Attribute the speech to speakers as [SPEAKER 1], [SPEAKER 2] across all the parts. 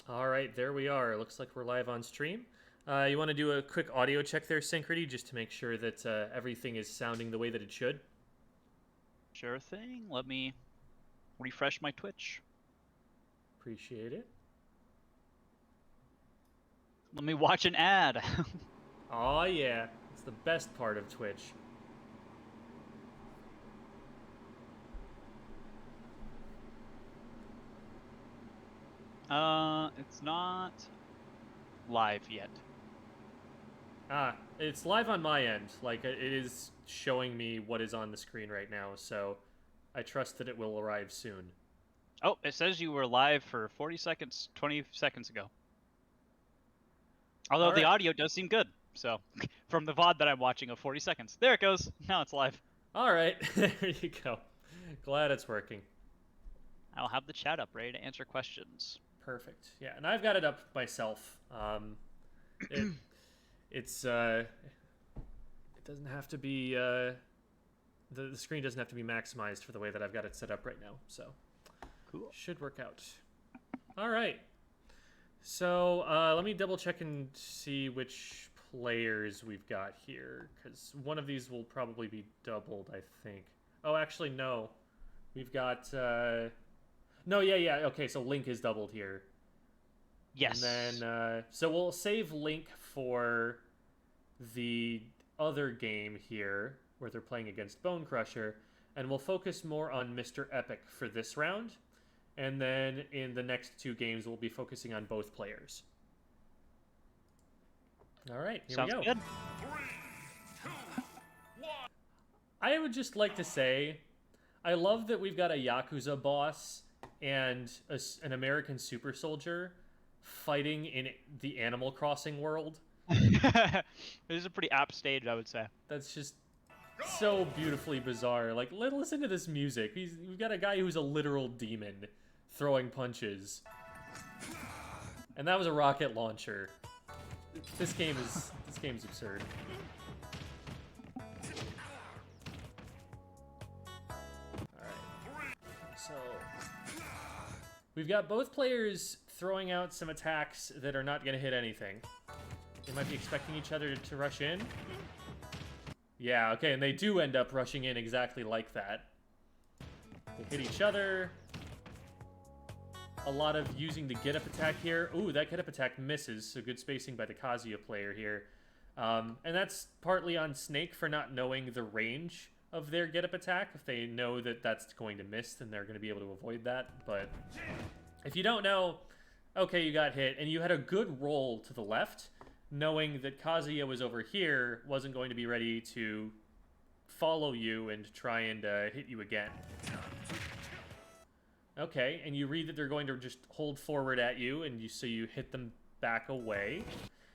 [SPEAKER 1] All right, there we are. Looks like we're live on stream. You want to do a quick audio check there, Synchrony, just to make sure that everything is sounding the way that it should?
[SPEAKER 2] Sure thing. Let me refresh my Twitch.
[SPEAKER 1] Appreciate it.
[SPEAKER 2] Let me watch an ad.
[SPEAKER 1] Aw, yeah. It's the best part of Twitch.
[SPEAKER 2] It's not live yet.
[SPEAKER 1] Ah, it's live on my end. Like, it is showing me what is on the screen right now, so I trust that it will arrive soon.
[SPEAKER 2] Oh, it says you were live for 40 seconds, 20 seconds ago. Although
[SPEAKER 1] All
[SPEAKER 2] the
[SPEAKER 1] right.
[SPEAKER 2] audio does seem good. So, from the VOD that I'm watching of 40 seconds. There it goes. Now it's live.
[SPEAKER 1] All right. There you go. Glad it's working.
[SPEAKER 2] I'll have the chat up ready to answer questions.
[SPEAKER 1] Perfect. Yeah, and I've got it up myself. It, it's it doesn't have to be the screen doesn't have to be maximized for the way that I've got it set up right now, so
[SPEAKER 2] Cool.
[SPEAKER 1] should work out. All right. So let me double check and see which players we've got here, because one of these will probably be doubled, I think. Oh, actually, no. We've got no, yeah. Okay, so Link is doubled here.
[SPEAKER 2] Yes.
[SPEAKER 1] And then, so we'll save Link for the other game here, where they're playing against Bone Crusher, and we'll focus more on Mr. Epic for this round. And then in the next two games, we'll be focusing on both players. All right, here
[SPEAKER 2] Sounds
[SPEAKER 1] we go.
[SPEAKER 2] good.
[SPEAKER 1] I would just like to say, I love that we've got a Yakuza boss and an American super soldier fighting in the Animal Crossing world.
[SPEAKER 2] This is a pretty apt stage, I would say.
[SPEAKER 1] That's just so beautifully bizarre. Like, listen to this music. We've got a guy who's a literal demon throwing punches. And that was a rocket launcher. This game's absurd. Alright. So we've got both players throwing out some attacks that are not gonna hit anything. They might be expecting each other to rush in. Yeah, okay, and they do end up rushing in exactly like that. They hit each other. A lot of using the get-up attack here. Ooh, that get-up attack misses, so good spacing by the Kazuya player here. And that's partly on Snake for not knowing the range of their get-up attack. If they know that that's going to miss, then they're going to be able to avoid that. But if you don't know, okay, you got hit, and you had a good roll to the left, knowing that Kazuya was over here, wasn't going to be ready to follow you and try and hit you again. Okay, and you read that they're going to just hold forward at you, and so you hit them back away.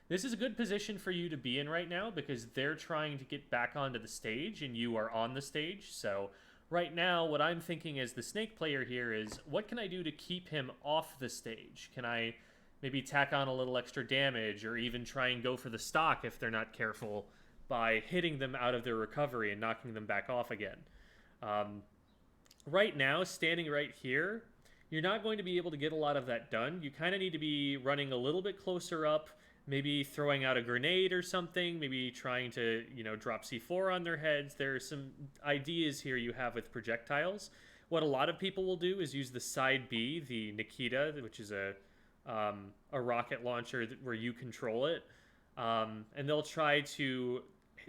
[SPEAKER 1] This is a good position for you to be in right now, because they're trying to get back onto the stage, and you are on the stage. So right now, what I'm thinking as the Snake player here is, what can I do to keep him off the stage? Can I maybe tack on a little extra damage, or even try and go for the stock if they're not careful, by hitting them out of their recovery and knocking them back off again? Right now, standing right here, you're not going to be able to get a lot of that done. You kind of need to be running a little bit closer up, maybe throwing out a grenade or something, maybe trying to, drop C4 on their heads. There are some ideas here you have with projectiles. What a lot of people will do is use the side B, the Nikita, which is a rocket launcher where you control it, and they'll try to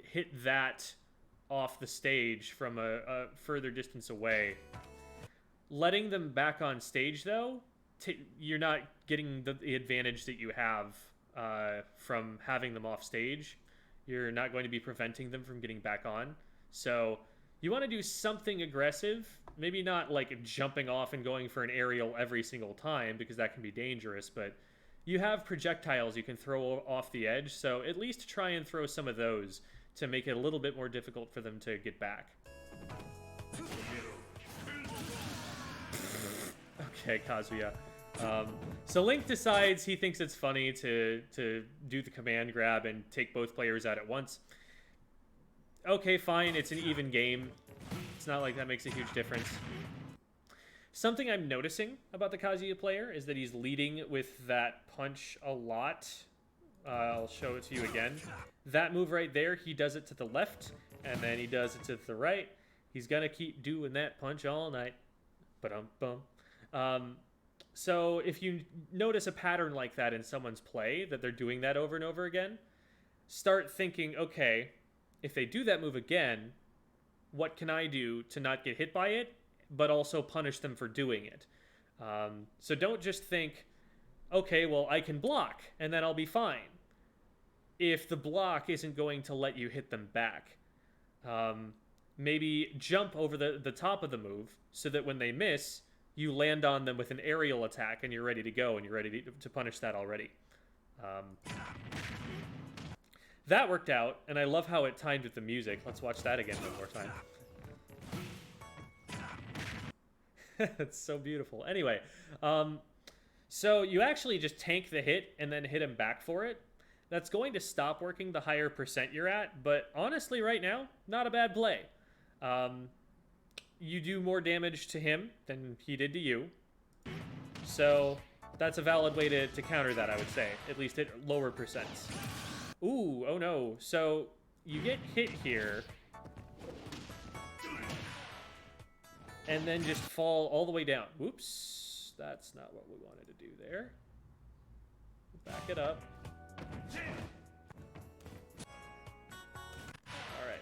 [SPEAKER 1] hit that off the stage from a further distance away. Letting them back on stage, though, you're not getting the advantage that you have from having them off stage. You're not going to be preventing them from getting back on. So you want to do something aggressive. Maybe not like jumping off and going for an aerial every single time, because that can be dangerous, but you have projectiles you can throw off the edge, so at least try and throw some of those to make it a little bit more difficult for them to get back. Okay, Kazuya. So Link decides he thinks it's funny to do the command grab and take both players out at once. Okay, fine, it's an even game. It's not like that makes a huge difference. Something I'm noticing about the Kazuya player is that he's leading with that punch a lot. I'll show it to you again. That move right there, he does it to the left, and then he does it to the right. He's gonna keep doing that punch all night. Ba-dum-bum. So if you notice a pattern like that in someone's play, that they're doing that over and over again, start thinking, okay, if they do that move again, what can I do to not get hit by it, but also punish them for doing it? So don't just think, okay, well, I can block, and then I'll be fine, if the block isn't going to let you hit them back. Maybe jump over the top of the move so that when they miss, you land on them with an aerial attack and you're ready to go and you're ready to punish that already. That worked out, and I love how it timed with the music. Let's watch that again one more time. It's so beautiful. Anyway, so you actually just tank the hit and then hit him back for it. That's going to stop working the higher percent you're at, but honestly right now, not a bad play. You do more damage to him than he did to you. So that's a valid way to counter that, I would say. At least at lower percents. Ooh, oh no. So you get hit here. And then just fall all the way down. Whoops. That's not what we wanted to do there. Back it up. Alright.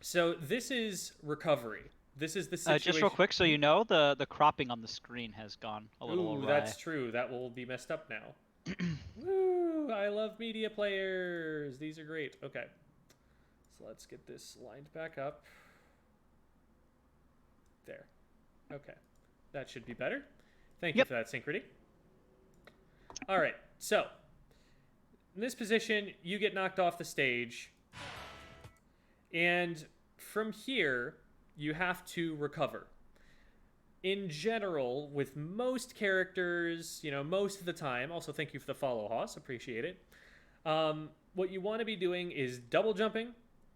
[SPEAKER 1] So this is recovery. This is the situation.
[SPEAKER 2] Just real quick, so you know, the cropping on the screen has gone a little awry.
[SPEAKER 1] That's true. That will be messed up now. Woo! I love media players. These are great. Okay. So let's get this lined back up. There. Okay. That should be better. Thank you for that, Synchrony. All right. So, in this position, you get knocked off the stage. And from here, you have to recover. In general, with most characters, you know, most of the time, also thank you for the follow, Haas, appreciate it. What you want to be doing is double jumping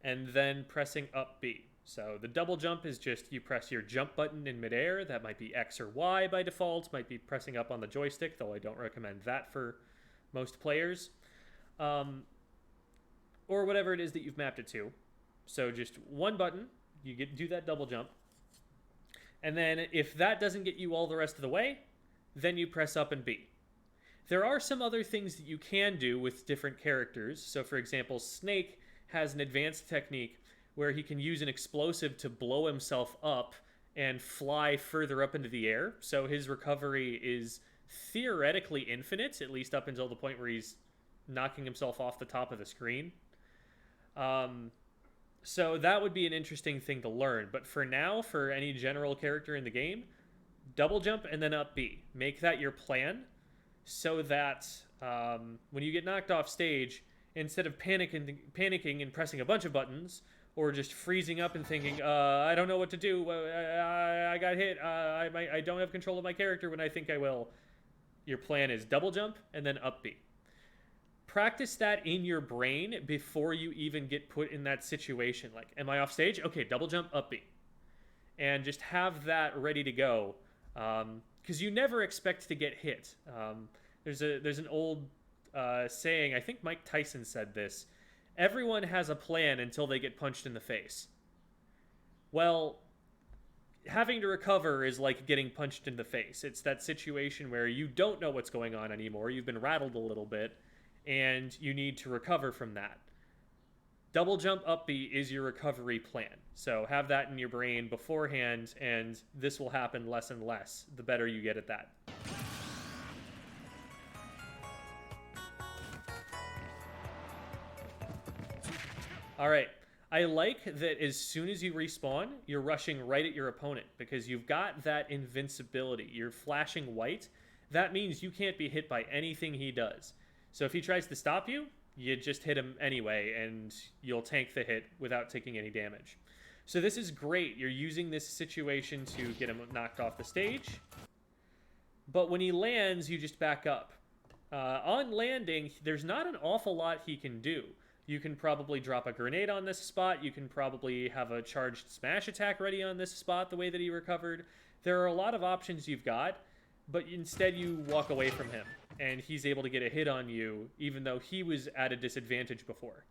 [SPEAKER 1] and then pressing up B. So the double jump is just you press your jump button in midair. That might be X or Y by default, might be pressing up on the joystick, though I don't recommend that for most players. Or whatever it is that you've mapped it to. So just one button, you do that double jump. And then if that doesn't get you all the rest of the way, then you press up and B. There are some other things that you can do with different characters. So for example, Snake has an advanced technique where he can use an explosive to blow himself up and fly further up into the air. So his recovery is theoretically infinite, at least up until the point where he's knocking himself off the top of the screen. So that would be an interesting thing to learn. But for now, for any general character in the game, double jump and then up B. Make that your plan so that when you get knocked off stage, instead of panicking and pressing a bunch of buttons, or just freezing up and thinking, I don't know what to do, I got hit, I don't have control of my character when I think I will. Your plan is double jump and then up B. Practice that in your brain before you even get put in that situation. Like, am I off stage? Okay, double jump, up B. And just have that ready to go. Because you never expect to get hit. There's an old saying, I think Mike Tyson said this, everyone has a plan until they get punched in the face. Well, having to recover is like getting punched in the face. It's that situation where you don't know what's going on anymore. You've been rattled a little bit, and you need to recover from that. Double jump up B is your recovery plan. So have that in your brain beforehand, and this will happen less and less the better you get at that. All right, I like that as soon as you respawn, you're rushing right at your opponent because you've got that invincibility. You're flashing white. That means you can't be hit by anything he does. So if he tries to stop you, you just hit him anyway, and you'll tank the hit without taking any damage. So this is great. You're using this situation to get him knocked off the stage. But when he lands, you just back up. On landing, there's not an awful lot he can do. You can probably drop a grenade on this spot. You can probably have a charged smash attack ready on this spot the way that he recovered. There are a lot of options you've got, but instead you walk away from him, and he's able to get a hit on you, even though he was at a disadvantage before.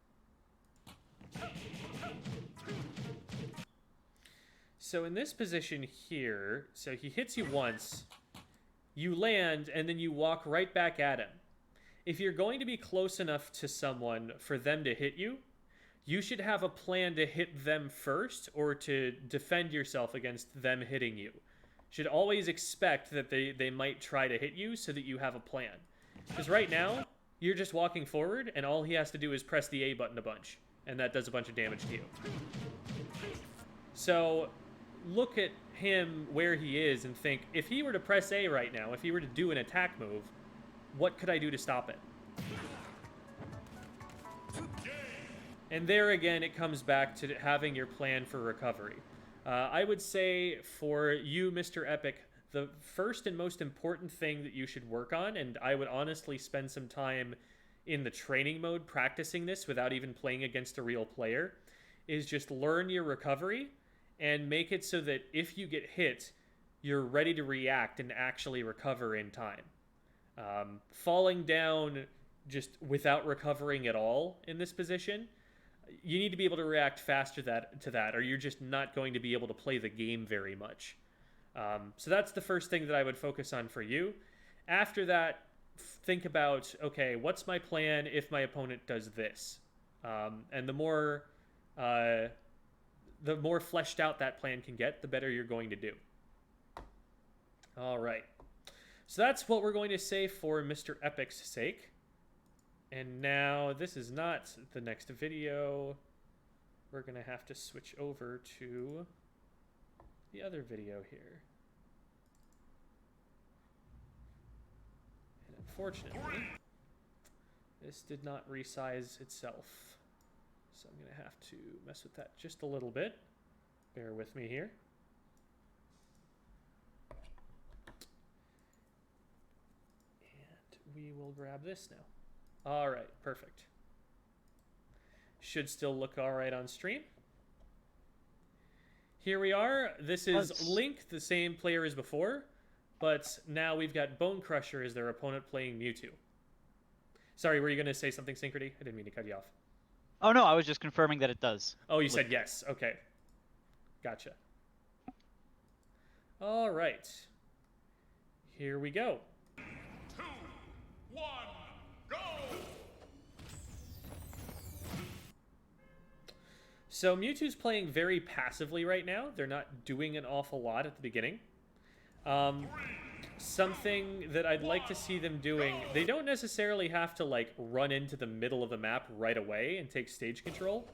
[SPEAKER 1] So in this position here, so he hits you once, you land, and then you walk right back at him. If you're going to be close enough to someone for them to hit you, you should have a plan to hit them first or to defend yourself against them hitting you. Should always expect that they might try to hit you so that you have a plan. Because right now, you're just walking forward, and all he has to do is press the A button a bunch, and that does a bunch of damage to you. So look at him where he is and think, if he were to press A right now, if he were to do an attack move, what could I do to stop it? And there again, it comes back to having your plan for recovery. I would say for you, Mr. Epic, the first and most important thing that you should work on, and I would honestly spend some time in the training mode practicing this without even playing against a real player, is just learn your recovery and make it so that if you get hit, you're ready to react and actually recover in time. Falling down just without recovering at all in this position, you need to be able to react faster to that, or you're just not going to be able to play the game very much. So that's the first thing that I would focus on for you. After that, think about, okay, what's my plan if my opponent does this? And the more fleshed out that plan can get, the better you're going to do. All right. So that's what we're going to say for Mr. Epic's sake. And now, this is not the next video. We're going to have to switch over to the other video here. And unfortunately, this did not resize itself. So I'm going to have to mess with that just a little bit. Bear with me here. We will grab this now. All right, perfect. Should still look all right on stream. Here we are. This is Link, the same player as before, but now we've got Bone Crusher as their opponent playing Mewtwo. Sorry, were you going to say something, Synchrony? I didn't mean to cut you off.
[SPEAKER 2] Oh, no, I was just confirming that it does.
[SPEAKER 1] Oh, you said yes. Okay. Gotcha. All right. Here we go.
[SPEAKER 3] 2, 1, go!
[SPEAKER 1] So Mewtwo's playing very passively right now. They're not doing an awful lot at the beginning. Something that I'd like to see them doing, they don't necessarily have to like run into the middle of the map right away and take stage control.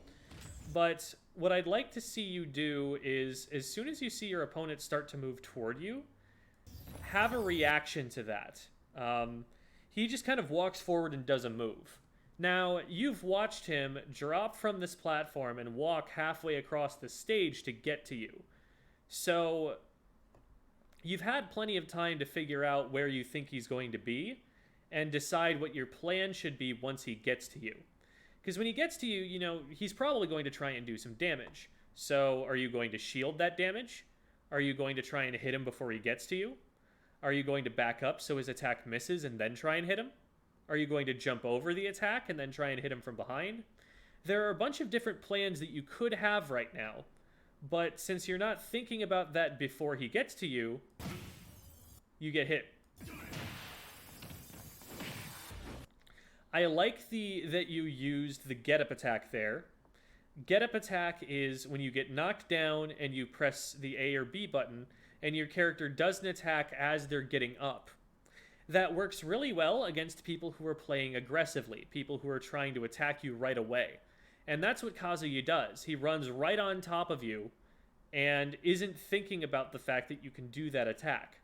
[SPEAKER 1] But what I'd like to see you do is, as soon as you see your opponent start to move toward you, have a reaction to that. He just kind of walks forward and does a move. Now, you've watched him drop from this platform and walk halfway across the stage to get to you. So you've had plenty of time to figure out where you think he's going to be and decide what your plan should be once he gets to you. Because when he gets to you, you know, he's probably going to try and do some damage. So are you going to shield that damage? Are you going to try and hit him before he gets to you? Are you going to back up so his attack misses and then try and hit him? Are you going to jump over the attack and then try and hit him from behind? There are a bunch of different plans that you could have right now, but since you're not thinking about that before he gets to you, you get hit. I like that you used the get up attack there. Get up attack is when you get knocked down and you press the A or B button and your character does an attack as they're getting up. That works really well against people who are playing aggressively, people who are trying to attack you right away. And that's what Kazuya does. He runs right on top of you and isn't thinking about the fact that you can do that attack.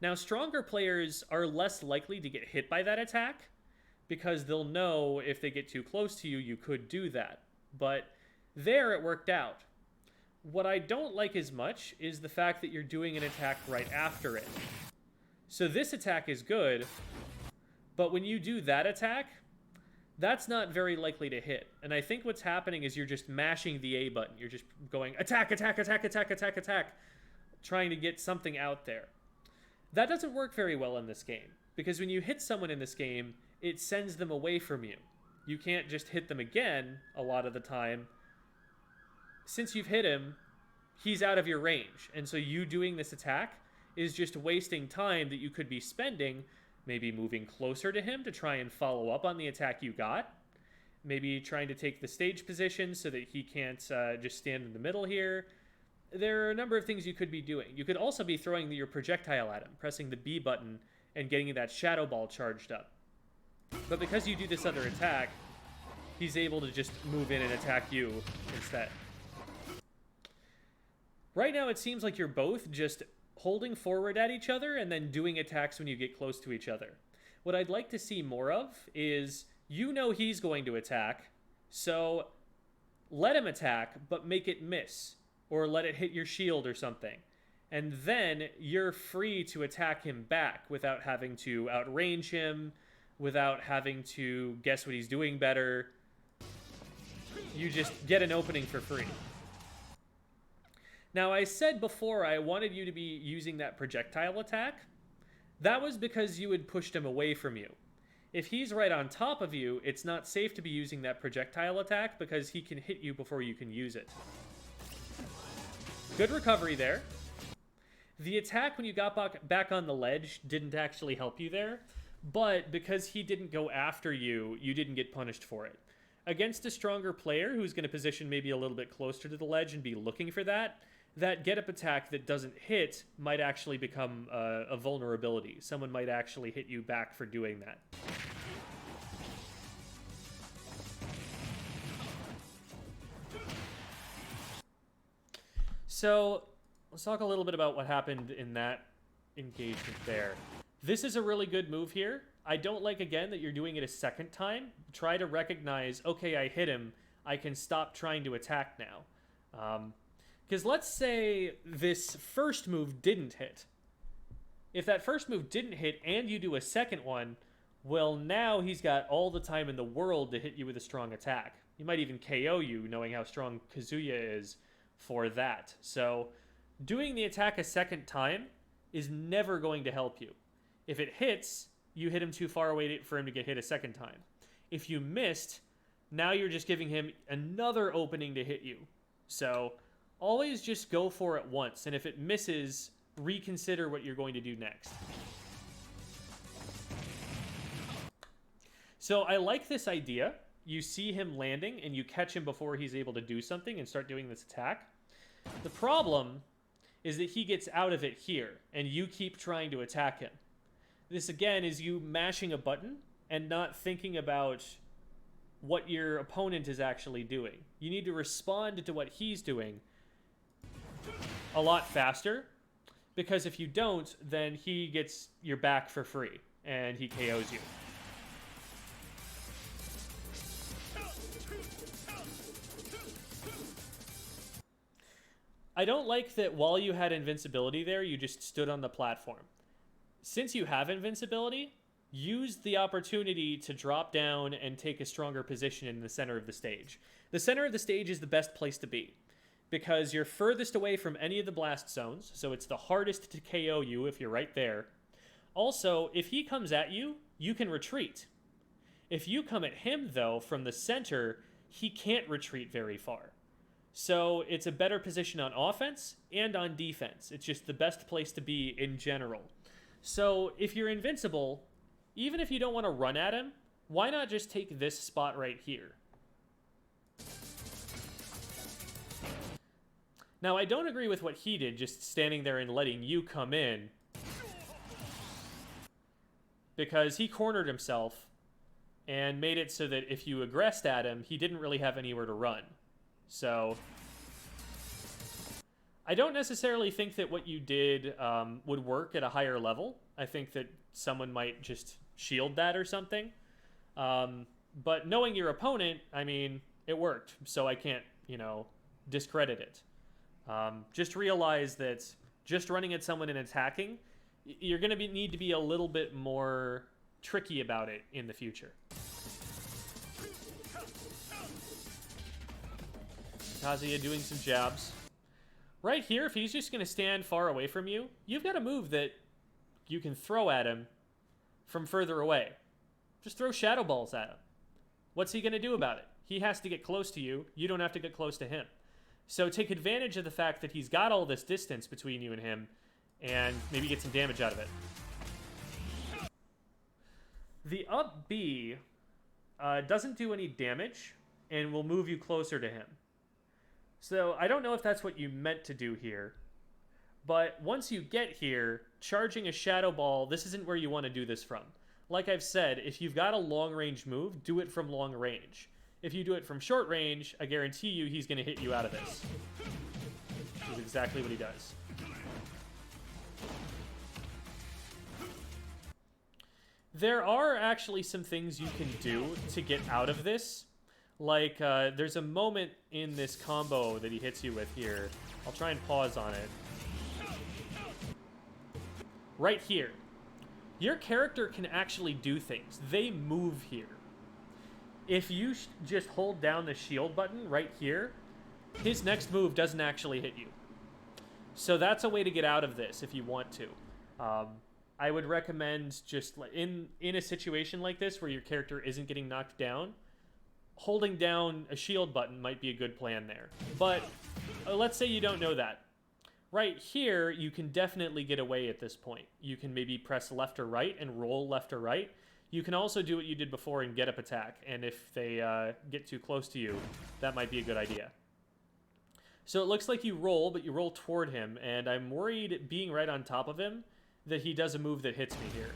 [SPEAKER 1] Now, stronger players are less likely to get hit by that attack because they'll know if they get too close to you, you could do that. But there it worked out. What I don't like as much is the fact that you're doing an attack right after it. So this attack is good, but when you do that attack, that's not very likely to hit. And I think what's happening is you're just mashing the A button. You're just going attack, attack, attack, attack, attack, attack, trying to get something out there. That doesn't work very well in this game, because when you hit someone in this game, it sends them away from you. You can't just hit them again a lot of the time. Since you've hit him, he's out of your range. And so you doing this attack is just wasting time that you could be spending maybe moving closer to him to try and follow up on the attack you got. Maybe trying to take the stage position so that he can't just stand in the middle here. There are a number of things you could be doing. You could also be throwing your projectile at him, pressing the B button and getting that shadow ball charged up. But because you do this other attack, he's able to just move in and attack you instead. Right now it seems like you're both just holding forward at each other and then doing attacks when you get close to each other. What I'd like to see more of is, you know he's going to attack, so let him attack, but make it miss, or let it hit your shield or something. And then you're free to attack him back without having to outrange him, without having to guess what he's doing better. You just get an opening for free. Now, I said before I wanted you to be using that projectile attack. That was because you had pushed him away from you. If he's right on top of you, it's not safe to be using that projectile attack because he can hit you before you can use it. Good recovery there. The attack when you got back on the ledge didn't actually help you there, but because he didn't go after you, you didn't get punished for it. Against a stronger player who's going to position maybe a little bit closer to the ledge and be looking for that get-up attack that doesn't hit might actually become a vulnerability. Someone might actually hit you back for doing that. So, let's talk a little bit about what happened in that engagement there. This is a really good move here. I don't like, again, that you're doing it a second time. Try to recognize, okay, I hit him. I can stop trying to attack now. Because let's say this first move didn't hit. If that first move didn't hit and you do a second one, well, now he's got all the time in the world to hit you with a strong attack. He might even KO you, knowing how strong Kazuya is for that. So doing the attack a second time is never going to help you. If it hits, you hit him too far away for him to get hit a second time. If you missed, now you're just giving him another opening to hit you. So always just go for it once, and if it misses, reconsider what you're going to do next. So I like this idea. You see him landing, and you catch him before he's able to do something and start doing this attack. The problem is that he gets out of it here, and you keep trying to attack him. This, again, is you mashing a button and not thinking about what your opponent is actually doing. You need to respond to what he's doing a lot faster, because if you don't, then he gets your back for free, and he KOs you. I don't like that while you had invincibility there, you just stood on the platform. Since you have invincibility, use the opportunity to drop down and take a stronger position in the center of the stage. The center of the stage is the best place to be, because you're furthest away from any of the blast zones, so it's the hardest to KO you if you're right there. Also, if he comes at you, you can retreat. If you come at him, though, from the center, he can't retreat very far. So it's a better position on offense and on defense. It's just the best place to be in general. So if you're invincible, even if you don't want to run at him, why not just take this spot right here? Now, I don't agree with what he did, just standing there and letting you come in, because he cornered himself and made it so that if you aggressed at him, he didn't really have anywhere to run. So I don't necessarily think that what you did would work at a higher level. I think that someone might just shield that or something. But knowing your opponent, I mean, it worked, so I can't, discredit it. Just realize that just running at someone and attacking, you're going to need to be a little bit more tricky about it in the future. Kazuya doing some jabs. Right here, if he's just going to stand far away from you, you've got a move that you can throw at him from further away. Just throw shadow balls at him. What's he going to do about it? He has to get close to you. You don't have to get close to him. So take advantage of the fact that he's got all this distance between you and him, and maybe get some damage out of it. The up B doesn't do any damage and will move you closer to him. So I don't know if that's what you meant to do here, but once you get here, charging a shadow ball, this isn't where you want to do this from. Like I've said, if you've got a long range move, do it from long range. If you do it from short range, I guarantee you he's going to hit you out of this. Which is exactly what he does. There are actually some things you can do to get out of this. Like, there's a moment in this combo that he hits you with here. I'll try and pause on it. Right here. Your character can actually do things. They move here. If you just hold down the shield button right here, his next move doesn't actually hit you. So that's a way to get out of this if you want to. I would recommend just in a situation like this where your character isn't getting knocked down, holding down a shield button might be a good plan there. But let's say you don't know that. Right here, you can definitely get away at this point. You can maybe press left or right and roll left or right. You can also do what you did before and get up attack. And if they get too close to you, that might be a good idea. So it looks like you roll, but you roll toward him. And I'm worried, being right on top of him, that he does a move that hits me here.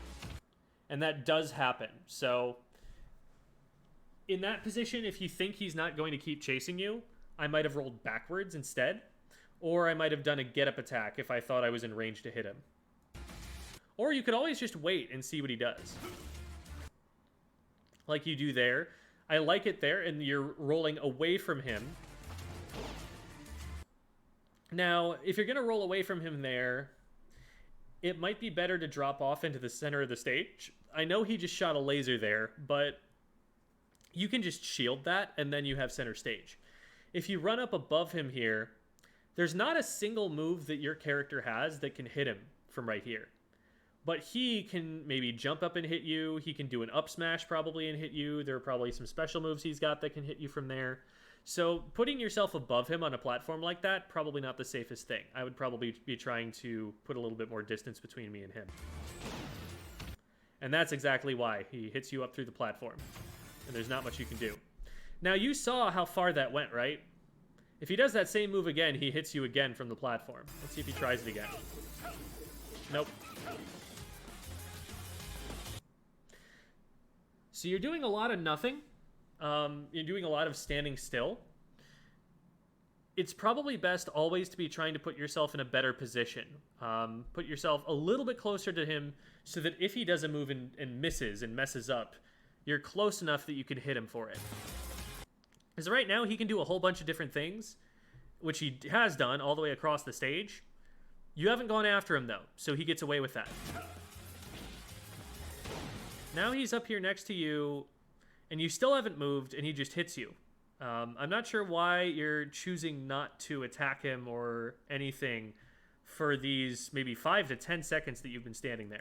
[SPEAKER 1] And that does happen. So in that position, if you think he's not going to keep chasing you, I might have rolled backwards instead. Or I might have done a get-up attack if I thought I was in range to hit him. Or you could always just wait and see what he does. Like you do there. I like it there, and you're rolling away from him. Now, if you're going to roll away from him there, it might be better to drop off into the center of the stage. I know he just shot a laser there, but you can just shield that, and then you have center stage. If you run up above him here, there's not a single move that your character has that can hit him from right here. But he can maybe jump up and hit you. He can do an up smash probably and hit you. There are probably some special moves he's got that can hit you from there. So putting yourself above him on a platform like that, probably not the safest thing. I would probably be trying to put a little bit more distance between me and him. And that's exactly why. He hits you up through the platform. And there's not much you can do. Now you saw how far that went, right? If he does that same move again, he hits you again from the platform. Let's see if he tries it again. Nope. So you're doing a lot of nothing. You're doing a lot of standing still. It's probably best always to be trying to put yourself in a better position. Put yourself a little bit closer to him so that if he does a move and misses and messes up, you're close enough that you can hit him for it. Because right now he can do a whole bunch of different things, which he has done all the way across the stage. You haven't gone after him, though, so he gets away with that. Now he's up here next to you, and you still haven't moved, and he just hits you. I'm not sure why you're choosing not to attack him or anything for these maybe 5 to 10 seconds that you've been standing there.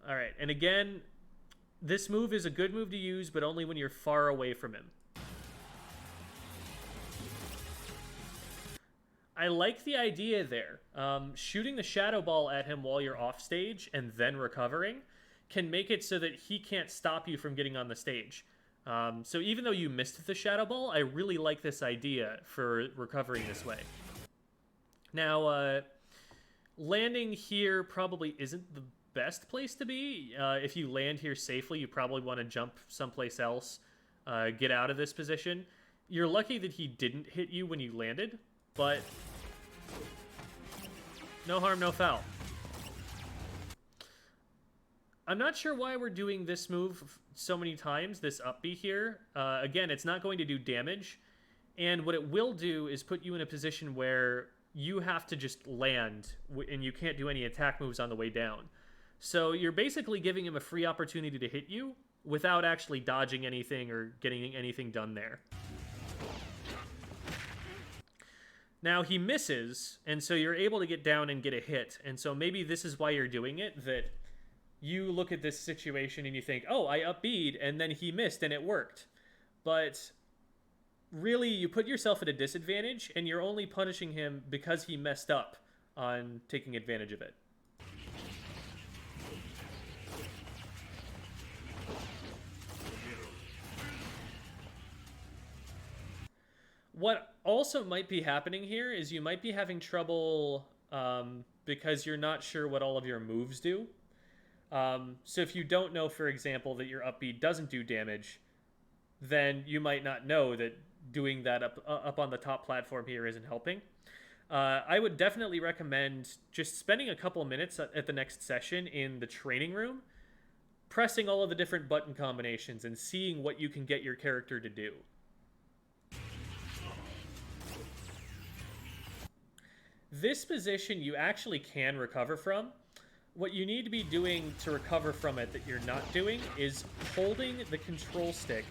[SPEAKER 1] All right, and again, this move is a good move to use, but only when you're far away from him. I like the idea there. Shooting the shadow ball at him while you're off stage and then recovering can make it so that he can't stop you from getting on the stage. So even though you missed the shadow ball, I really like this idea for recovering this way. Now, landing here probably isn't the best place to be. If you land here safely, you probably want to jump someplace else, get out of this position. You're lucky that he didn't hit you when you landed, but no harm, no foul. I'm not sure why we're doing this move so many times, this up B here. Again, it's not going to do damage, and what it will do is put you in a position where you have to just land, and you can't do any attack moves on the way down. So you're basically giving him a free opportunity to hit you without actually dodging anything or getting anything done there. Now he misses, and so you're able to get down and get a hit. And so maybe this is why you're doing it, that you look at this situation and you think, oh, I up B'd, and then he missed and it worked. But really, you put yourself at a disadvantage, and you're only punishing him because he messed up on taking advantage of it. What also might be happening here is you might be having trouble because you're not sure what all of your moves do. So if you don't know, for example, that your up B doesn't do damage, then you might not know that doing that up on the top platform here isn't helping. I would definitely recommend just spending a couple of minutes at the next session in the training room, pressing all of the different button combinations and seeing what you can get your character to do. This position you actually can recover from. What you need to be doing to recover from it that you're not doing is holding the control stick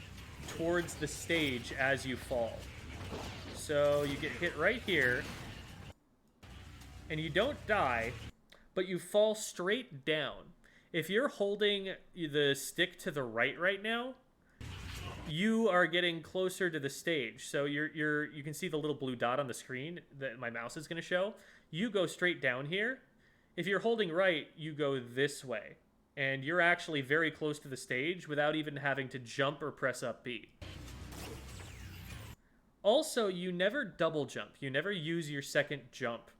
[SPEAKER 1] towards the stage as you fall. So you get hit right here, and you don't die, but you fall straight down. If you're holding the stick to the right now, you are getting closer to the stage. So you can see the little blue dot on the screen that my mouse is going to show. You go straight down here. If you're holding right, you go this way. And you're actually very close to the stage without even having to jump or press up B. Also, you never double jump. You never use your second jump.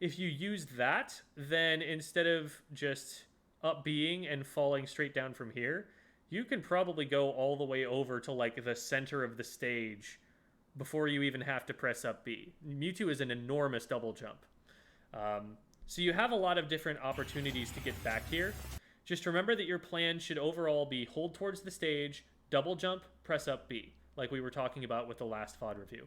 [SPEAKER 1] If you use that, then instead of just up B'ing and falling straight down from here, you can probably go all the way over to like the center of the stage before you even have to press up B. Mewtwo is an enormous double jump. So you have a lot of different opportunities to get back here. Just remember that your plan should overall be hold towards the stage, double jump, press up B, like we were talking about with the last VOD review.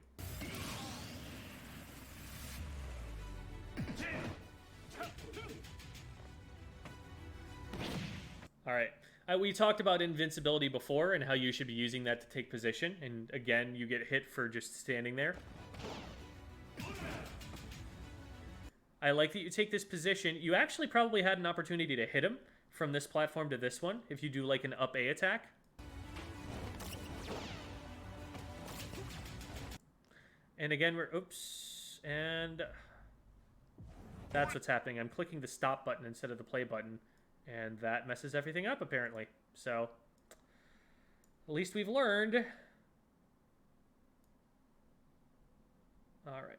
[SPEAKER 1] All right. We talked about invincibility before and how you should be using that to take position. And again, you get hit for just standing there. I like that you take this position. You actually probably had an opportunity to hit him from this platform to this one if you do like an up A attack. And again, and that's what's happening. I'm clicking the stop button instead of the play button. And that messes everything up, apparently. So, at least we've learned. All right.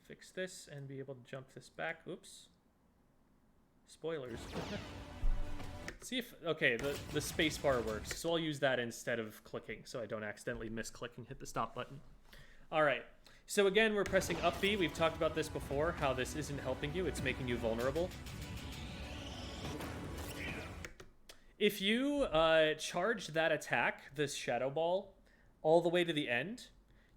[SPEAKER 1] Fix this and be able to jump this back. Oops. Spoilers. See if... Okay, the space bar works. So I'll use that instead of clicking so I don't accidentally misclick and hit the stop button. All right. So again, we're pressing up B. We've talked about this before, how this isn't helping you. It's making you vulnerable. If you charge that attack, this Shadow Ball, all the way to the end,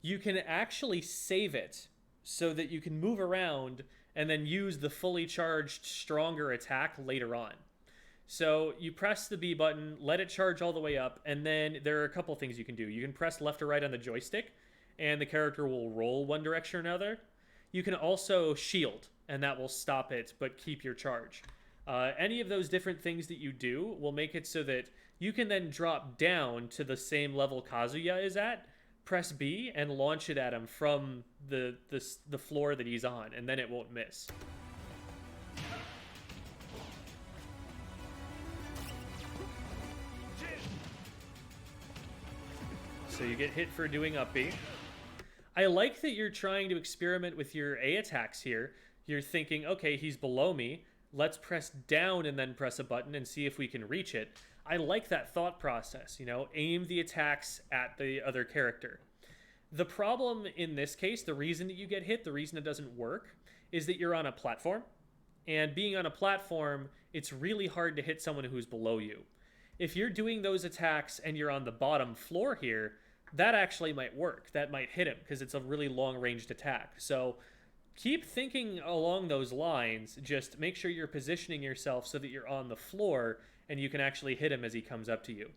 [SPEAKER 1] you can actually save it so that you can move around and then use the fully charged, stronger attack later on. So you press the B button, let it charge all the way up, and then there are a couple things you can do. You can press left or right on the joystick, and the character will roll one direction or another. You can also shield, and that will stop it, but keep your charge. Any of those different things that you do will make it so that you can then drop down to the same level Kazuya is at, press B, and launch it at him from the floor that he's on, and then it won't miss. So you get hit for doing up B. I like that you're trying to experiment with your A attacks here. You're thinking, okay, he's below me. Let's press down and then press a button and see if we can reach it. I like that thought process, you know, aim the attacks at the other character. The problem in this case, the reason that you get hit, the reason it doesn't work, is that you're on a platform. And being on a platform, it's really hard to hit someone who's below you. If you're doing those attacks and you're on the bottom floor here, that actually might work. That might hit him because it's a really long-ranged attack. So keep thinking along those lines. Just make sure you're positioning yourself so that you're on the floor and you can actually hit him as he comes up to you.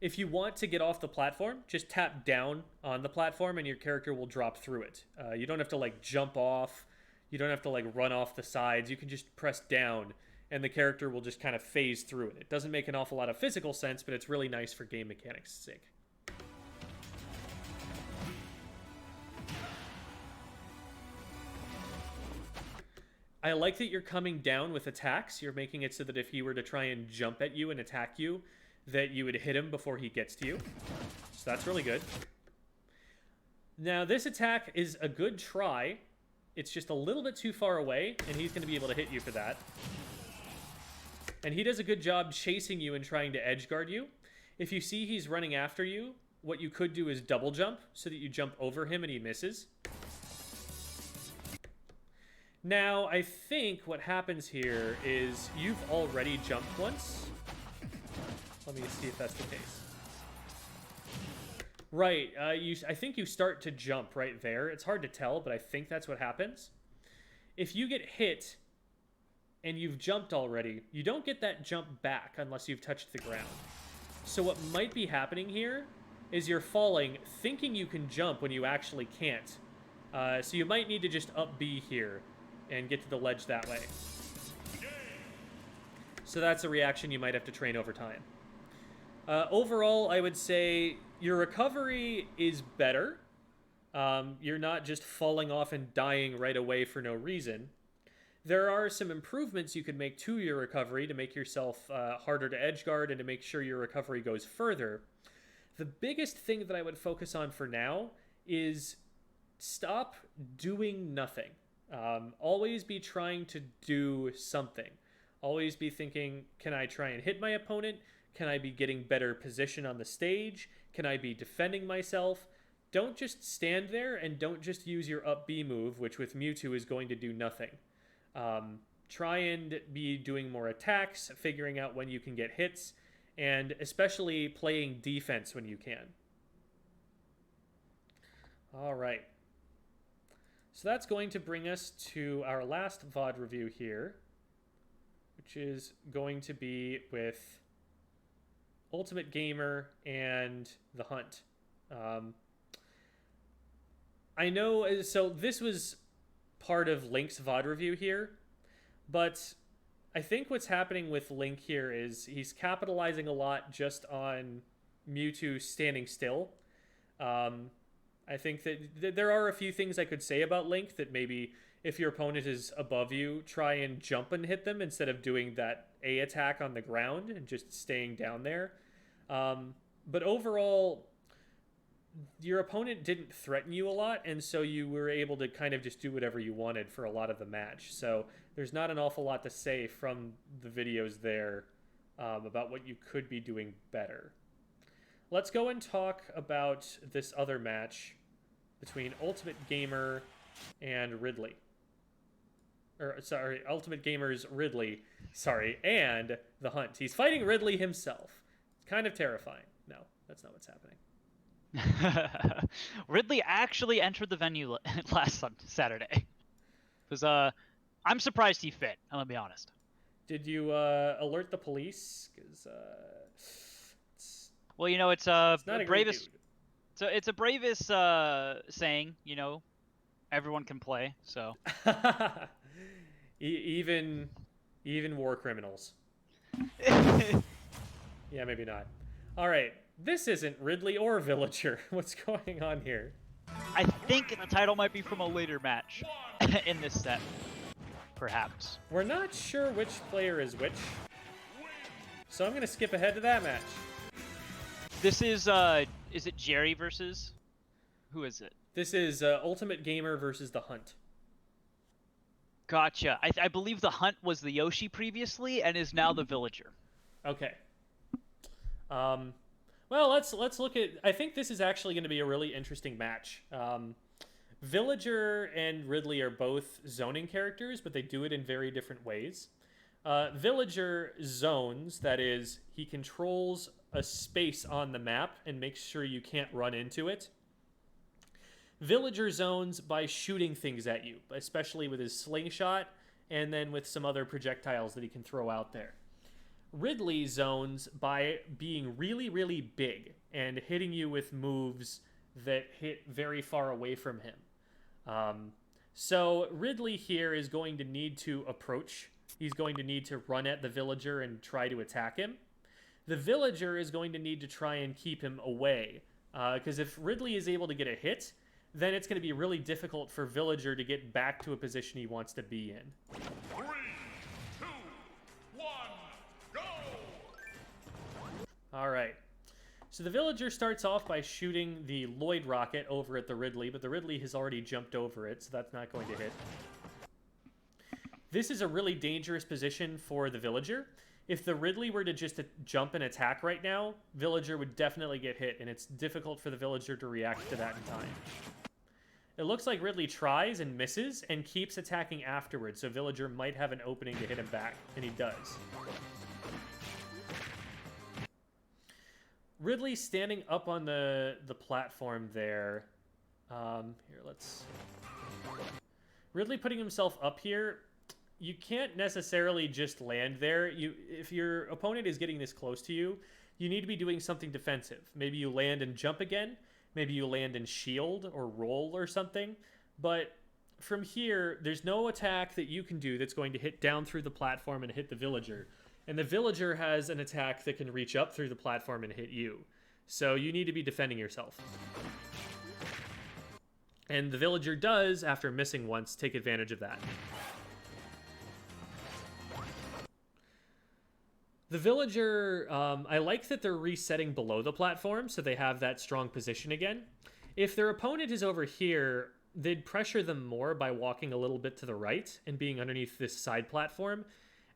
[SPEAKER 1] If you want to get off the platform, just tap down on the platform and your character will drop through it. You don't have to like jump off. You don't have to like run off the sides. You can just press down and the character will just kind of phase through it. It doesn't make an awful lot of physical sense, but it's really nice for game mechanics' sake. I like that you're coming down with attacks. You're making it so that if he were to try and jump at you and attack you, that you would hit him before he gets to you. So that's really good. Now, this attack is a good try. It's just a little bit too far away, and he's going to be able to hit you for that. And he does a good job chasing you and trying to edge guard you. If you see he's running after you, what you could do is double jump so that you jump over him and he misses. Now, I think what happens here is you've already jumped once. Let me see if that's the case. Right, I think you start to jump right there. It's hard to tell, but I think that's what happens. If you get hit and you've jumped already, you don't get that jump back unless you've touched the ground. So what might be happening here is you're falling thinking you can jump when you actually can't. So you might need to just up B here and get to the ledge that way. So that's a reaction you might have to train over time. Overall, I would say your recovery is better. You're not just falling off and dying right away for no reason. There are some improvements you could make to your recovery to make yourself harder to edgeguard and to make sure your recovery goes further. The biggest thing that I would focus on for now is stop doing nothing. Always be trying to do something. Always be thinking, can I try and hit my opponent? Can I be getting better position on the stage? Can I be defending myself? Don't just stand there and don't just use your up B move, which with Mewtwo is going to do nothing. Try and be doing more attacks, figuring out when you can get hits, and especially playing defense when you can. All right. So that's going to bring us to our last VOD review here, which is going to be with Ultimate Gamer and The Hunt. I know, so this was part of Link's VOD review here, but I think what's happening with Link here is he's capitalizing a lot just on Mewtwo standing still. I think that there are a few things I could say about Link, that maybe if your opponent is above you, try and jump and hit them instead of doing that A attack on the ground and just staying down there. But overall, your opponent didn't threaten you a lot, and so you were able to kind of just do whatever you wanted for a lot of the match. So there's not an awful lot to say from the videos there about what you could be doing better. Let's go and talk about this other match between Ultimate Gamer and Ridley. Or, sorry, Ultimate Gamer's Ridley, sorry, and The Hunt. He's fighting Ridley himself. It's kind of terrifying. No, that's not what's happening.
[SPEAKER 2] Ridley actually entered the venue last Saturday. I'm surprised he fit, I'm gonna be honest.
[SPEAKER 1] Did you alert the police? Because
[SPEAKER 2] well, you know, it's
[SPEAKER 1] not a
[SPEAKER 2] Bravous. So it's a Bravous saying, you know, everyone can play. So
[SPEAKER 1] even war criminals. Yeah, maybe not. All right, this isn't Ridley or Villager. What's going on here?
[SPEAKER 2] I think the title might be from a later match in this set, perhaps.
[SPEAKER 1] We're not sure which player is which, so I'm gonna skip ahead to that match.
[SPEAKER 2] This is it Jerry versus? Who is it?
[SPEAKER 1] This is Ultimate Gamer versus The Hunt.
[SPEAKER 2] Gotcha. I believe The Hunt was the Yoshi previously and is now the Villager.
[SPEAKER 1] Okay. Well, let's look at... I think this is actually going to be a really interesting match. Villager and Ridley are both zoning characters, but they do it in very different ways. Villager zones, that is, he controls a space on the map and makes sure you can't run into it. Villager zones by shooting things at you, especially with his slingshot and then with some other projectiles that he can throw out there. Ridley zones by being really, really big and hitting you with moves that hit very far away from him. So Ridley here is going to need to approach. He's going to need to run at the villager and try to attack him. The villager is going to need to try and keep him away, because if Ridley is able to get a hit, then it's going to be really difficult for villager to get back to a position he wants to be in.
[SPEAKER 3] 3, 2, 1, go!
[SPEAKER 1] All right. So the villager starts off by shooting the Lloyd rocket over at the Ridley, but the Ridley has already jumped over it, so that's not going to hit. This is a really dangerous position for the villager. If the Ridley were to just jump and attack right now, villager would definitely get hit, and it's difficult for the villager to react to that in time. It looks like Ridley tries and misses and keeps attacking afterwards, so villager might have an opening to hit him back, and he does. Ridley standing up on the platform there. Ridley putting himself up here. You can't necessarily just land there. If your opponent is getting this close to you, you need to be doing something defensive. Maybe you land and jump again. Maybe you land and shield or roll or something. But from here, there's no attack that you can do that's going to hit down through the platform and hit the villager. And the villager has an attack that can reach up through the platform and hit you. So you need to be defending yourself. And the villager does, after missing once, take advantage of that. The villager, I like that they're resetting below the platform so they have that strong position again. If their opponent is over here, they'd pressure them more by walking a little bit to the right and being underneath this side platform.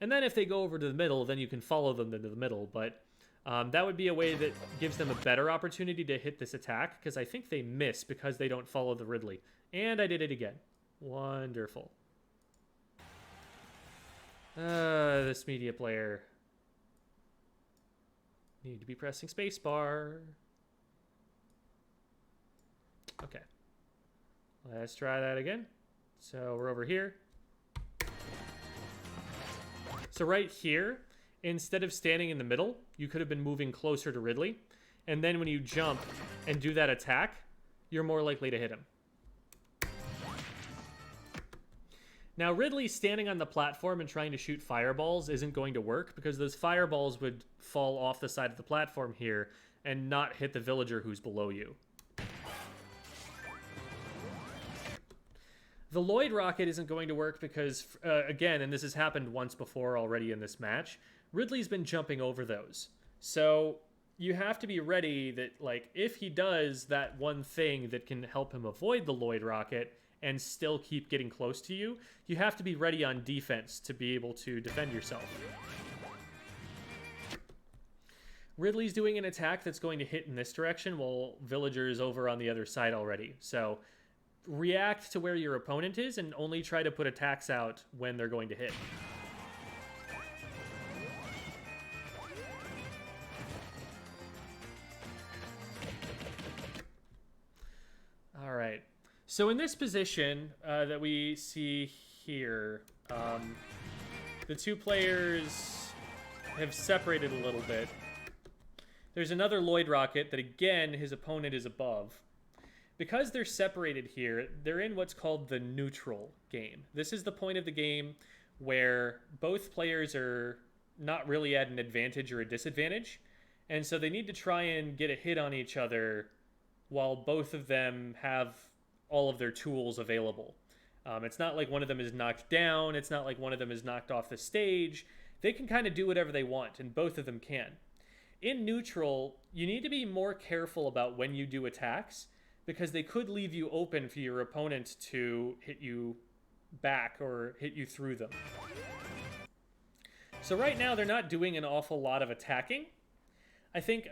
[SPEAKER 1] And then if they go over to the middle, then you can follow them into the middle. But that would be a way that gives them a better opportunity to hit this attack, because I think they miss because they don't follow the Ridley. And I did it again. Wonderful. This media player. Need to be pressing spacebar. Okay. Let's try that again. So we're over here. So right here, instead of standing in the middle, you could have been moving closer to Ridley. And then when you jump and do that attack, you're more likely to hit him. Now, Ridley standing on the platform and trying to shoot fireballs isn't going to work because those fireballs would fall off the side of the platform here and not hit the villager who's below you. The Lloyd rocket isn't going to work because, again, and this has happened once before already in this match, Ridley's been jumping over those. So you have to be ready that, like, if he does that one thing that can help him avoid the Lloyd rocket and still keep getting close to you, you have to be ready on defense to be able to defend yourself. Ridley's doing an attack that's going to hit in this direction while Villager is over on the other side already. So react to where your opponent is and only try to put attacks out when they're going to hit. All right. So in this position that we see here, the two players have separated a little bit. There's another Lloyd rocket that, again, his opponent is above. Because they're separated here, they're in what's called the neutral game. This is the point of the game where both players are not really at an advantage or a disadvantage, and so they need to try and get a hit on each other while both of them have all of their tools available. It's not like one of them is knocked down. It's not like one of them is knocked off the stage. They can kind of do whatever they want, and both of them can. In neutral, you need to be more careful about when you do attacks, because they could leave you open for your opponent to hit you back or hit you through them. So right now, they're not doing an awful lot of attacking. I think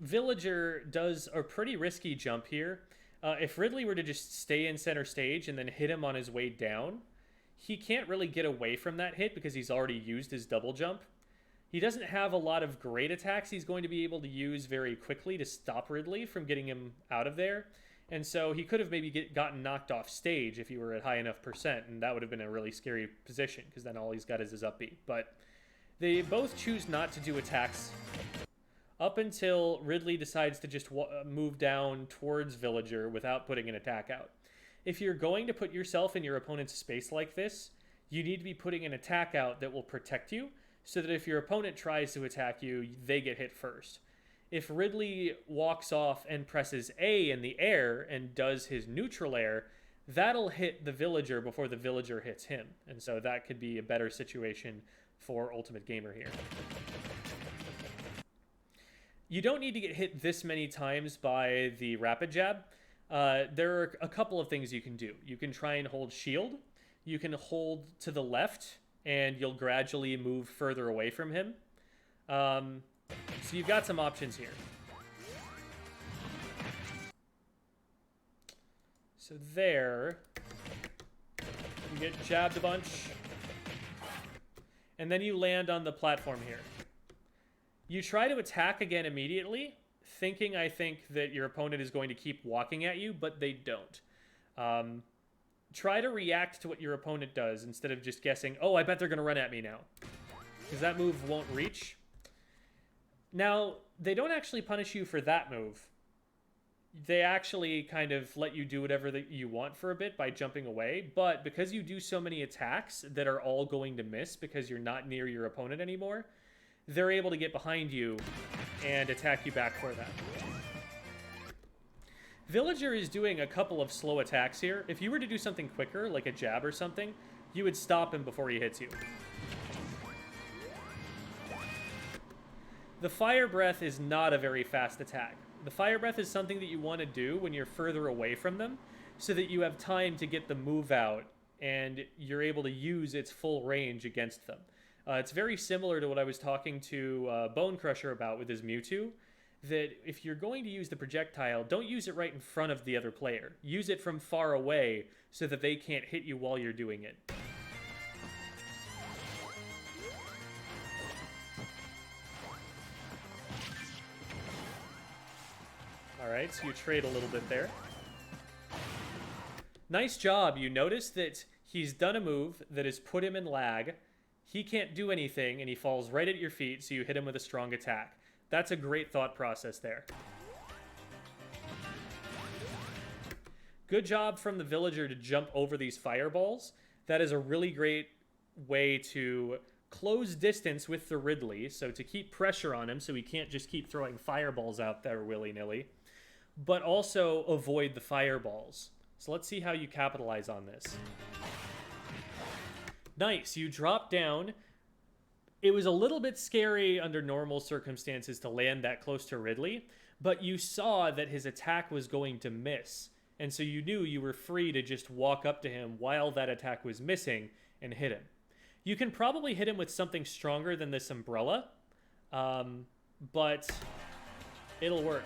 [SPEAKER 1] Villager does a pretty risky jump here. If Ridley were to just stay in center stage and then hit him on his way down, he can't really get away from that hit because he's already used his double jump. He doesn't have a lot of great attacks he's going to be able to use very quickly to stop Ridley from getting him out of there. And so he could have maybe gotten knocked off stage if he were at high enough percent, and that would have been a really scary position, because then all he's got is his up B. But they both choose not to do attacks up until Ridley decides to just move down towards Villager without putting an attack out. If you're going to put yourself in your opponent's space like this, you need to be putting an attack out that will protect you, so that if your opponent tries to attack you, they get hit first. If Ridley walks off and presses A in the air and does his neutral air, that'll hit the Villager before the Villager hits him. And so that could be a better situation for Ultimate Gamer here. You don't need to get hit this many times by the rapid jab. There are a couple of things you can do. You can try and hold shield. You can hold to the left, and you'll gradually move further away from him. So you've got some options here. So there, you get jabbed a bunch, and then you land on the platform here. You try to attack again immediately, thinking, I think, that your opponent is going to keep walking at you, but they don't. Try to react to what your opponent does instead of just guessing, oh, I bet they're going to run at me now, because that move won't reach. Now, they don't actually punish you for that move. They actually kind of let you do whatever that you want for a bit by jumping away, but because you do so many attacks that are all going to miss because you're not near your opponent anymore, they're able to get behind you and attack you back for that. Villager is doing a couple of slow attacks here. If you were to do something quicker, like a jab or something, you would stop him before he hits you. The Fire Breath is not a very fast attack. The Fire Breath is something that you want to do when you're further away from them, so that you have time to get the move out and you're able to use its full range against them. It's very similar to what I was talking to Bone Crusher about with his Mewtwo, that if you're going to use the projectile, don't use it right in front of the other player. Use it from far away so that they can't hit you while you're doing it. Alright, so you trade a little bit there. Nice job. You notice that he's done a move that has put him in lag. He can't do anything, and he falls right at your feet, so you hit him with a strong attack. That's a great thought process there. Good job from the Villager to jump over these fireballs. That is a really great way to close distance with the Ridley, so to keep pressure on him so he can't just keep throwing fireballs out there willy-nilly, but also avoid the fireballs. So let's see how you capitalize on this. Nice, you drop down. It was a little bit scary under normal circumstances to land that close to Ridley, but you saw that his attack was going to miss, and so you knew you were free to just walk up to him while that attack was missing and hit him. You can probably hit him with something stronger than this umbrella, but it'll work.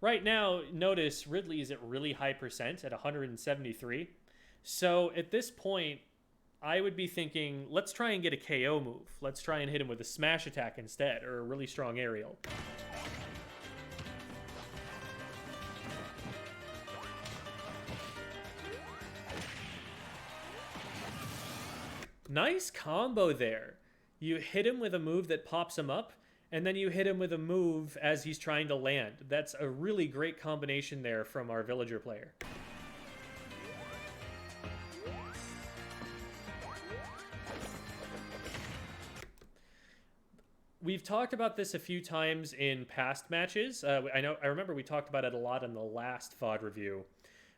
[SPEAKER 1] Right now, notice Ridley is at really high percent at 173. So at this point, I would be thinking, let's try and get a KO move. Let's try and hit him with a smash attack instead, or a really strong aerial. Nice combo there. You hit him with a move that pops him up, and then you hit him with a move as he's trying to land. That's a really great combination there from our Villager player. We've talked about this a few times in past matches. I remember we talked about it a lot in the last VOD review.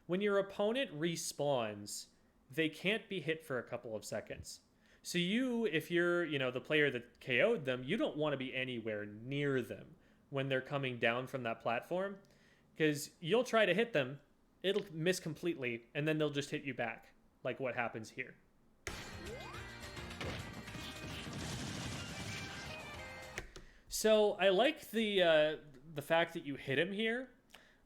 [SPEAKER 1] When your opponent respawns, they can't be hit for a couple of seconds. So you, if you're, the player that KO'd them, you don't want to be anywhere near them when they're coming down from that platform, because you'll try to hit them, it'll miss completely, and then they'll just hit you back, like what happens here. So I like the fact that you hit him here.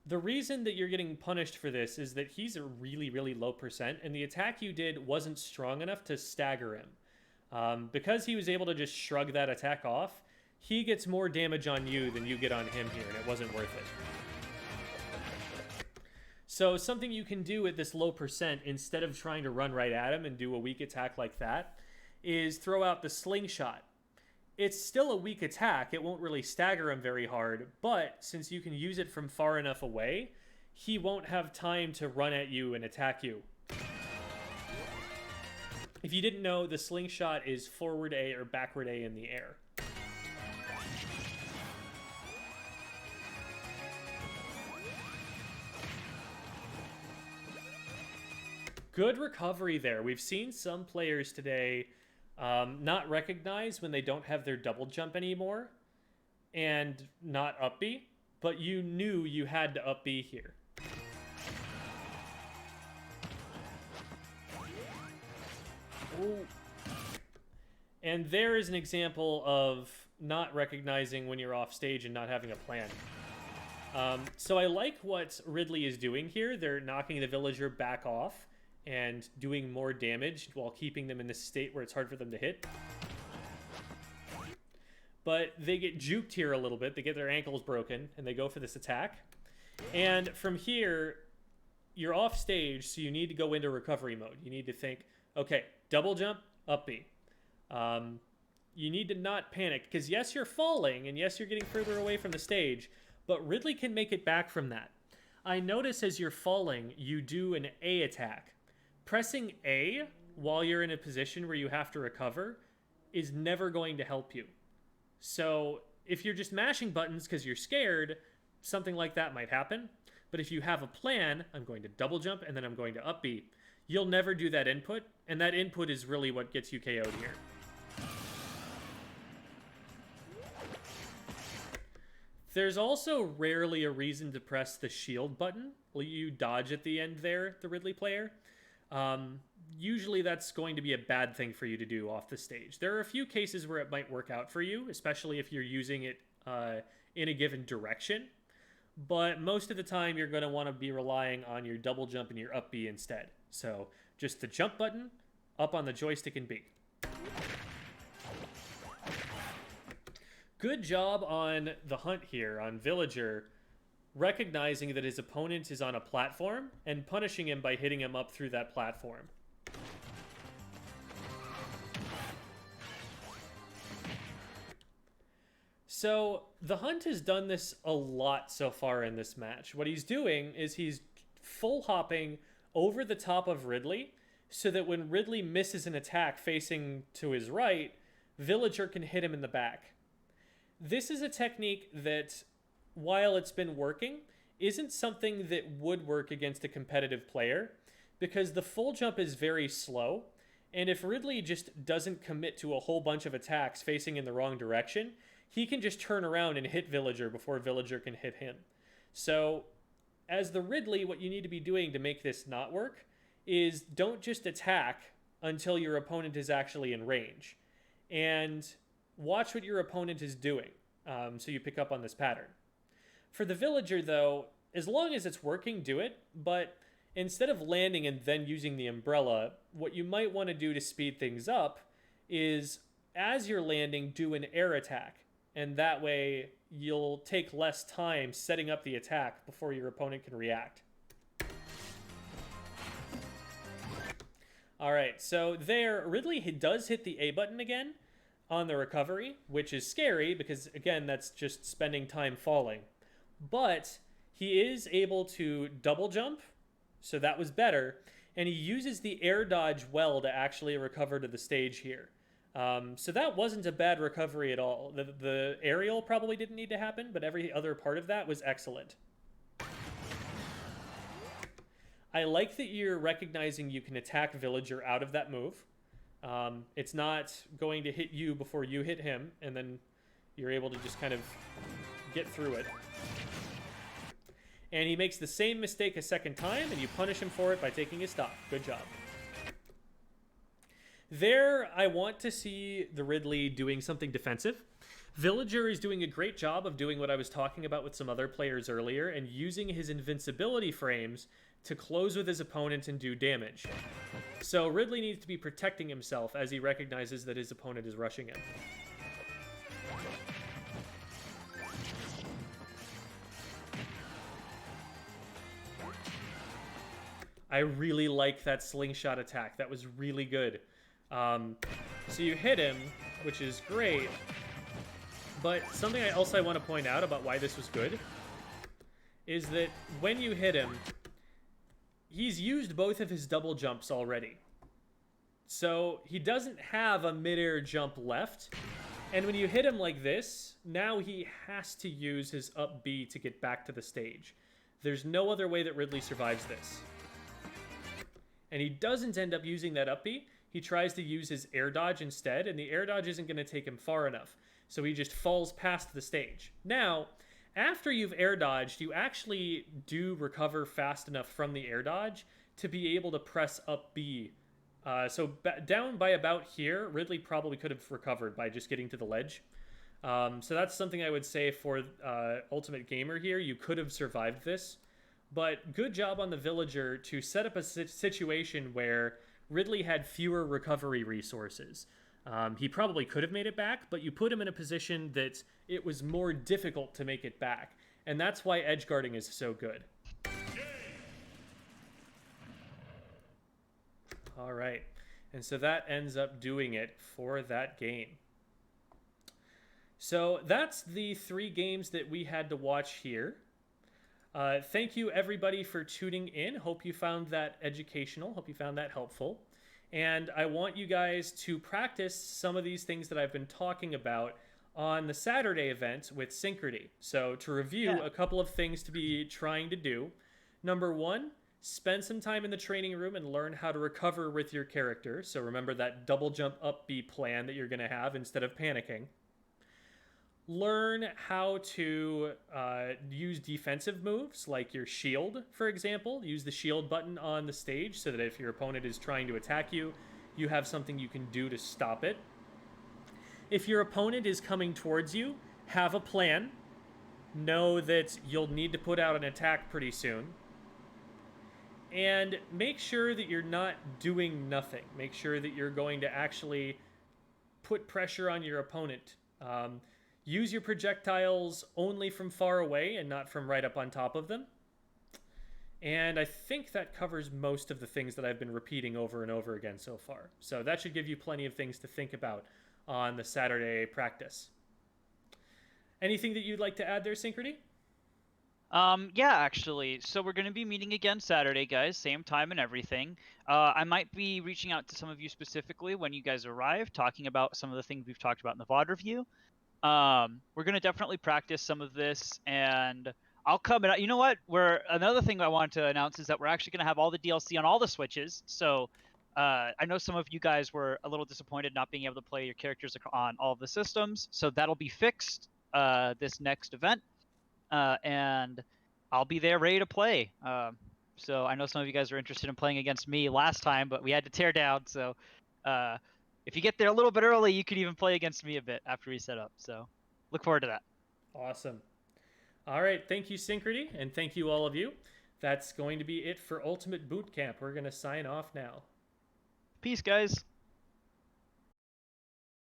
[SPEAKER 1] The reason that you're getting punished for this is that he's a really, really low percent, and the attack you did wasn't strong enough to stagger him. Because he was able to just shrug that attack off, he gets more damage on you than you get on him here, and it wasn't worth it. So something you can do at this low percent, instead of trying to run right at him and do a weak attack like that, is throw out the slingshot. It's still a weak attack. It won't really stagger him very hard, but since you can use it from far enough away, he won't have time to run at you and attack you. If you didn't know, the slingshot is forward A or backward A in the air. Good recovery there. We've seen some players today not recognize when they don't have their double jump anymore and not up B, but you knew you had to up B here. Ooh. And there is an example of not recognizing when you're off stage and not having a plan. So I like what Ridley is doing here. They're knocking the villager back off and doing more damage while keeping them in this state where it's hard for them to hit. But they get juked here a little bit. They get their ankles broken, and they go for this attack. And from here, you're off stage, so you need to go into recovery mode. You need to think, okay, double jump, up B. You need to not panic, because yes, you're falling, and yes, you're getting further away from the stage, but Ridley can make it back from that. I notice as you're falling, you do an A attack. Pressing A while you're in a position where you have to recover is never going to help you. So if you're just mashing buttons because you're scared, something like that might happen. But if you have a plan, I'm going to double jump and then I'm going to up B, you'll never do that input, and that input is really what gets you KO'd here. There's also rarely a reason to press the shield button. You dodge at the end there, the Ridley player. Usually that's going to be a bad thing for you to do off the stage. There are a few cases where it might work out for you, especially if you're using it in a given direction. But most of the time you're going to want to be relying on your double jump and your up B instead. So just the jump button, up on the joystick and B. Good job on the hunt here, on Villager, recognizing that his opponent is on a platform and punishing him by hitting him up through that platform. So the Hunt has done this a lot so far in this match. What he's doing is he's full hopping over the top of Ridley so that when Ridley misses an attack facing to his right, Villager can hit him in the back. This is a technique that, while it's been working, isn't something that would work against a competitive player because the full jump is very slow, and if Ridley just doesn't commit to a whole bunch of attacks facing in the wrong direction, he can just turn around and hit Villager before Villager can hit him. So, as the Ridley, what you need to be doing to make this not work is don't just attack until your opponent is actually in range. And watch what your opponent is doing, so you pick up on this pattern. For the Villager, though, as long as it's working, do it. But instead of landing and then using the umbrella, what you might want to do to speed things up is, as you're landing, do an air attack. And that way, you'll take less time setting up the attack before your opponent can react. All right, so there, Ridley does hit the A button again on the recovery, which is scary because, again, that's just spending time falling. But he is able to double jump, so that was better, and he uses the air dodge well to actually recover to the stage here. So that wasn't a bad recovery at all. The aerial probably didn't need to happen, but every other part of that was excellent. I like that you're recognizing you can attack Villager out of that move. It's not going to hit you before you hit him, and then you're able to just kind of get through it. And he makes the same mistake a second time, and you punish him for it by taking his stock. Good job. There, I want to see the Ridley doing something defensive. Villager is doing a great job of doing what I was talking about with some other players earlier and using his invincibility frames to close with his opponent and do damage. So Ridley needs to be protecting himself as he recognizes that his opponent is rushing him. I really like that slingshot attack. That was really good. So you hit him, which is great. But something I want to point out about why this was good is that when you hit him, he's used both of his double jumps already. So he doesn't have a midair jump left. And when you hit him like this, now he has to use his up B to get back to the stage. There's no other way that Ridley survives this. And he doesn't end up using that up B. He tries to use his air dodge instead, and the air dodge isn't going to take him far enough. So he just falls past the stage. Now, after you've air dodged, you actually do recover fast enough from the air dodge to be able to press up B. So down by about here, Ridley probably could have recovered by just getting to the ledge. So that's something I would say for Ultimate Gamer here. You could have survived this. But good job on the Villager to set up a situation where Ridley had fewer recovery resources. He probably could have made it back, but you put him in a position that it was more difficult to make it back. And that's why edge guarding is so good. All right. And so that ends up doing it for that game. So that's the 3 games that we had to watch here. Thank you, everybody, for tuning in. Hope you found that educational. Hope you found that helpful. And I want you guys to practice some of these things that I've been talking about on the Saturday event with Synchrony. So to review a couple of things to be trying to do. Number 1, spend some time in the training room and learn how to recover with your character. So remember that double jump up B plan that you're going to have instead of panicking. Learn how to use defensive moves like your shield, for example. Use the shield button on the stage so that if your opponent is trying to attack you, you have something you can do to stop it. If your opponent is coming towards you, have a plan. Know that you'll need to put out an attack pretty soon. And make sure that you're not doing nothing. Make sure that you're going to actually put pressure on your opponent. Use your projectiles only from far away and not from right up on top of them. And I think that covers most of the things that I've been repeating over and over again so far. So that should give you plenty of things to think about on the Saturday practice. Anything that you'd like to add there, Synchrony?
[SPEAKER 2] Yeah, actually. So we're going to be meeting again Saturday, guys. Same time and everything. I might be reaching out to some of you specifically when you guys arrive, talking about some of the things we've talked about in the VOD review. We're going to definitely practice some of this, and I'll come in. You know what? Another thing I want to announce is that we're actually going to have all the DLC on all the Switches. So I know some of you guys were a little disappointed not being able to play your characters on all of the systems. So that'll be fixed this next event. And I'll be there ready to play. So I know some of you guys were interested in playing against me last time, but we had to tear down. So if you get there a little bit early, you could even play against me a bit after we set up. So look forward to that.
[SPEAKER 1] Awesome. All right. Thank you, Synchrony, and thank you, all of you. That's going to be it for Ultimate Bootcamp. We're going to sign off now.
[SPEAKER 2] Peace, guys.